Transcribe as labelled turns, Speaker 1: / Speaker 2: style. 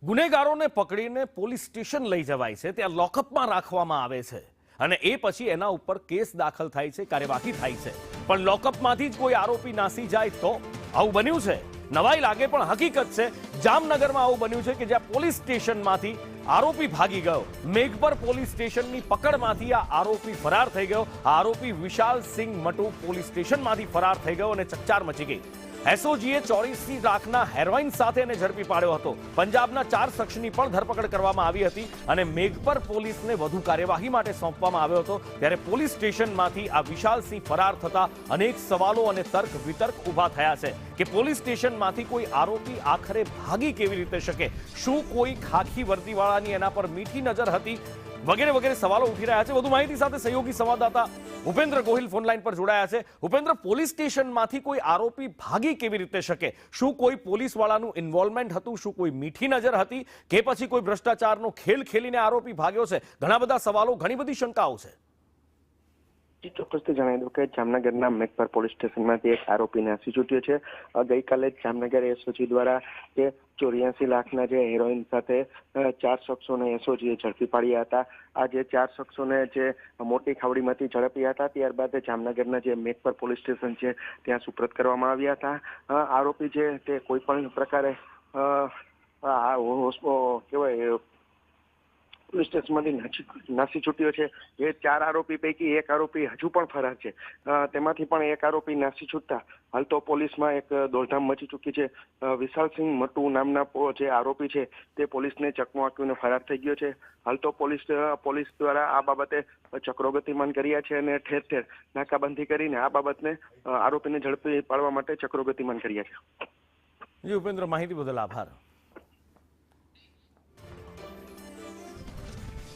Speaker 1: ગુનેગારોને પકડીને police station લઈ જવાય છે, ત્યાં લોકઅપમાં રાખવામાં આવે છે અને એ પછી એના ઉપર કેસ દાખલ થાય છે, કાર્યવાહી થાય છે। પણ લોકઅપમાંથી જ કોઈ આરોપી નાસી જાય તો આવું બન્યું છે। નવાઈ લાગે પણ હકીકત છે, જામનગરમાં આવું બન્યું છે કે જ્યાં પોલીસ સ્ટેશનમાંથી આરોપી ભાગી ગયો। મેઘપર પોલીસ સ્ટેશનની પકડમાંથી આ આરોપી ફરાર થઈ ગયો। આરોપી વિશાલ સિંહ મટુ પોલીસ સ્ટેશનમાંથી ફરાર થઈ ગયો અને ચકચાર મચી ગઈ। એસઓજીએ 84 લાખના હેરોઇન સાથે એને ઝડપી પાડ્યો હતો। પંજાબના 4 શખ્સની પણ ધરપકડ કરવામાં આવી હતી અને મેઘપર પોલીસને વધુ કાર્યવાહી માટે સોંપવામાં આવ્યો હતો। ત્યારે પોલીસ સ્ટેશનમાંથી આ વિશાલ સિંહ ફરાર થતા અનેક સવાલો અને તર્ક વિતર્ક ઊભા થયા છે કે પોલીસ સ્ટેશનમાંથી કોઈ આરોપી આખરે ભાગી કેવી રીતે શકે? શું કોઈ ખાખી વર્દીવાળાની એના પર મીઠી નજર હતી? વગેરે વગેરે સવાલો ઉઠી રહ્યા છે। વધુ માહિતી સાથે સહયોગી સંવાદદાતા ઉપેન્દ્ર ગોહિલ ફોનલાઈન પર જોડાયા છે। ઉપેન્દ્ર, પોલીસ સ્ટેશનમાંથી કોઈ આરોપી ભાગી કેવી રીતે શકે? શું કોઈ પોલીસવાળાનું ઇન્વોલ્વમેન્ટ હતું? શું કોઈ મીઠી નજર હતી કે પછી કોઈ ભ્રષ્ટાચારનો ખેલ ખેલીને આરોપી ભાગ્યો છે? ઘણા બધા સવાલો, ઘણી બધી શંકાઓ છે।
Speaker 2: ચોક્કસથી જણાવી દઉં કે જામનગરના મેઘપર પોલીસ સ્ટેશનમાંથી એક આરોપી નાસી છૂટ્યો છે। ગઈકાલે જામનગર એસઓજી દ્વારા તે 84 લાખના જે હેરોઇન સાથે 4 શખ્સોને એસઓજીએ ઝડપી પાડ્યા હતા। આ જે 4 શખ્સોને જે મોટી ખાવડીમાંથી ઝડપ્યા હતા, ત્યારબાદ જામનગરના જે મેઘપર પોલીસ સ્ટેશન છે ત્યાં સુપ્રત કરવામાં આવ્યા હતા। આરોપી જે તે કોઈ પણ પ્રકારે કહેવાય પોલીસ સ્ટેશનમાંથી નાસી છૂટ્યો છે। એ 4 આરોપી પૈકી એક આરોપી હજુ પણ ફરાર છે। તેમાંથી પણ એક આરોપી નાસી છૂટતા હાલ તો પોલીસમાં એક દોડધામ મચી ચૂકી છે। વિશાલસિંહ મટુ નામના જે આરોપી છે તે પોલીસને ચકમો આંકીને ફરાર થઈ ગયો છે। હાલ તો પોલીસ દ્વારા આ બાબતે ચક્રો ગતિમાન કર્યા છે અને ઠેર ઠેર નાકાબંધી કરીને આ બાબતને આરોપીને ઝડપી પાડવા માટે ચક્રો ગતિમાન કર્યા છે।
Speaker 1: જી ઉપેન્દ્ર, માહિતી બદલ આભાર।